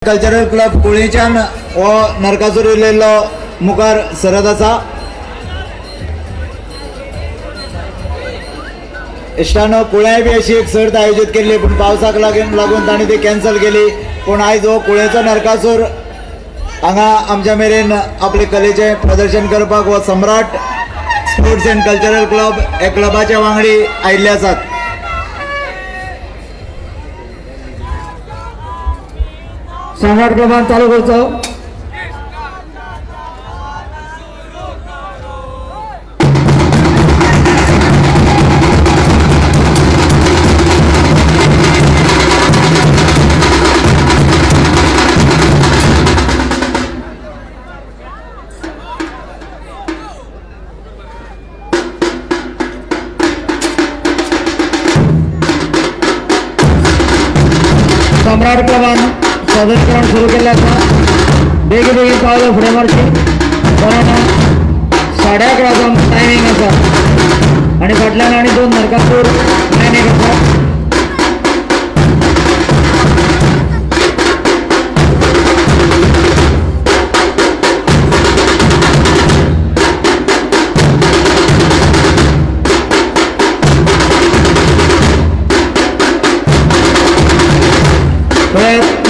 Cultural club कुळीच्यान हो नरकासूर इल्लो मुखार सरत आसा. इश्टानो कुळ्याय बी अशी एक सर्त आयोजित केल्ली पण पावसाक लागून ताणी ती कॅन्सल केली. पण आयज हो कुळेचो नरकासूर हांगा आमच्या मेरेन आपले कलेचे प्रदर्शन करपाक हो सम्राट स्पोर्ट्स एंड कल्चरल क्लब हे क्लबाचे वांगडी आयिल्ले आसात. सम्राट क्लबान चालू करचो. सम्राट क्लबान सादरीकरण सुरू केले आसा. बेगीन पावलो फुडें मारची कारण 11:30 टायमिंग आसा आनी फाटल्यान आनी 2 नरकासूर लायनीक आसा.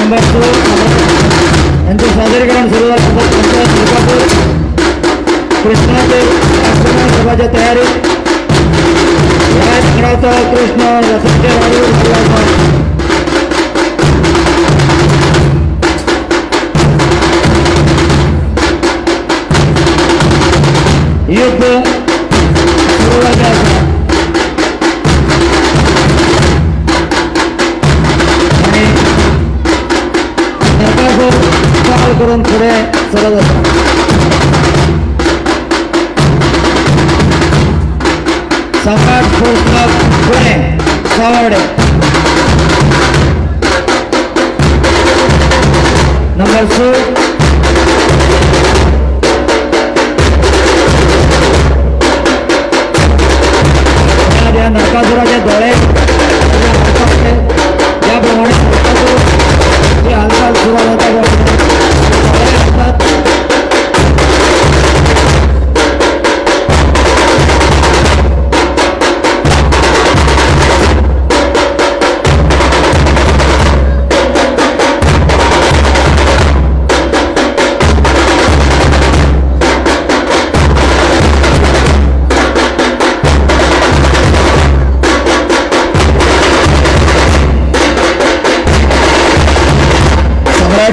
नंबर 2 यांचे सादरीकरण सुरू झालं. नरकासूर कृष्णाचे सभाच्या तयारी या लग्नाचा कृष्ण रसाचे राहू युद्ध सुरू झाले आहे. चाल करून पुढे सरत असतात. Samrat sports club Pune Sawarde number 6 या नरकासुराचे डोळे याप्रमाणे नरकासूर हालचाल सुरू होतात.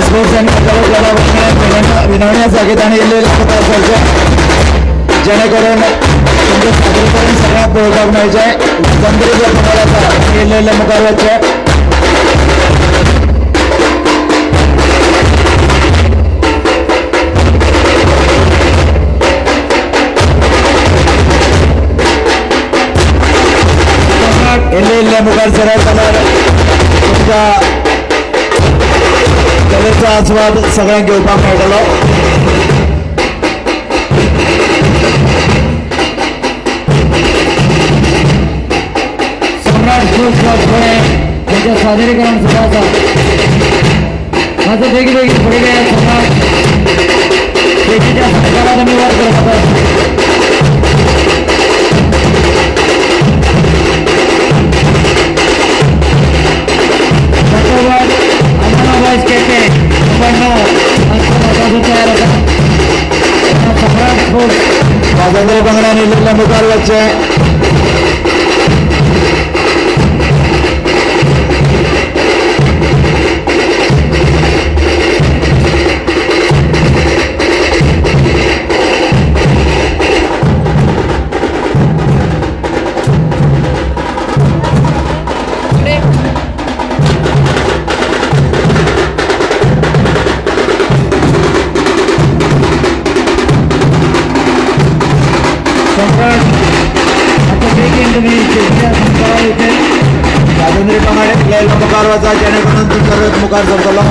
स्पोर्ट्स एंड कल्चरल क्लबाने विनवण्यासाठी ताणी इल्लेले असायचे जेणेकरून तुमचे सादरीकरण सगळ्यात पळोवपाक मेळचें. जमतरी जे प्रकार आसा इल्लेले मुखार वचचे. इल्ले मुखार सरत जाल्यार तुमच्या कलेचा आस्वाद सगळ्यांक घेवपाक मेळटलो. सम्राट स्पोर्ट्स क्लब पुणे त्यांचे सादरीकरण सुरू आसा. मात्र बेगीन फुडें गे सम्राट देखीच्या सरकारान आमी वाद करतात. स्वातंत्र्य पंगडाने इल्लेल्या मुखार वचचे. स्वातंत्र्य पंगड मुखार वचा जेणेकरून तुमचा मुखार सरतलो.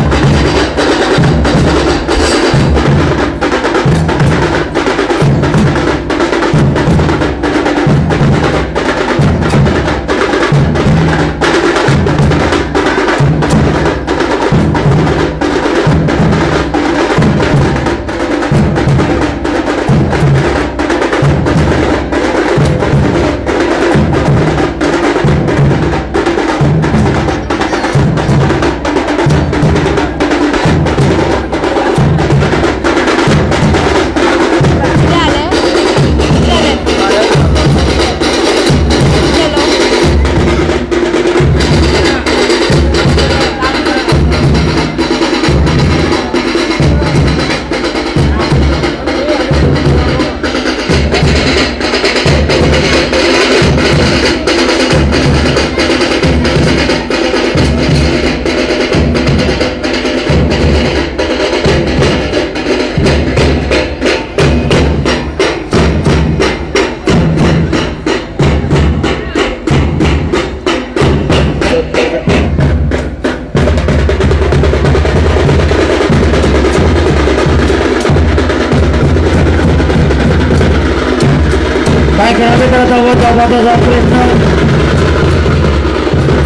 मित्राचा व जबाबदाचा प्रयत्न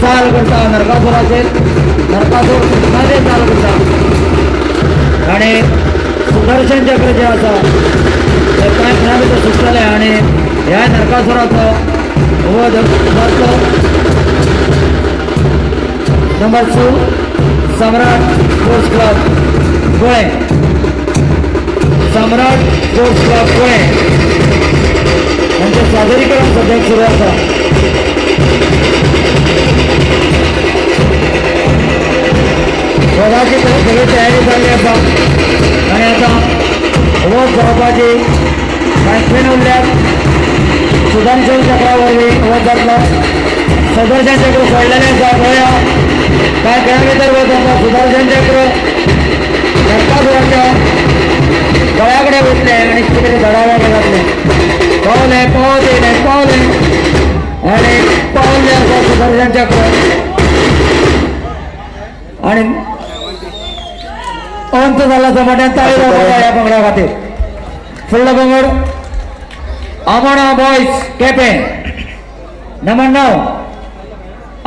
चाल करता नरकासूर असेल, नरकासूर मध्ये चाल करता आणि सुदर्शन चक्र जे असा ते काय म्हणावे सुटलेलं आहे आणि ह्या नरकासुराचं वध करतो. नंबर 2 सम्राट स्पोर्ट्स क्लब गोळे, सम्राट स्पोर्ट्स क्लब गोळे यांचे सादरीकरण सध्या सुरू असतं. वधाची सगळी तयारी झाली असा आणि आता व सहभागी बॅट्समॅन उरल्यात. सुदर्शन चक्रावरही वध घातला. सुदर्शन चक्र सोडल्याने गोळ्या काय खेळावे तर होत होता. सुदर्शन चक्र नरकासुराच्या गळ्याकडे उठले आणि तिकडे धडाव्याकडे घातले. पावले पावले पावले आणि पावले असं सुदर्शन चक्र आणि अंत झाला जमान्यात या बंगड्या खाते. फुल्ल बंगड Amona boys captain number 9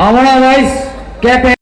Amona boys captain.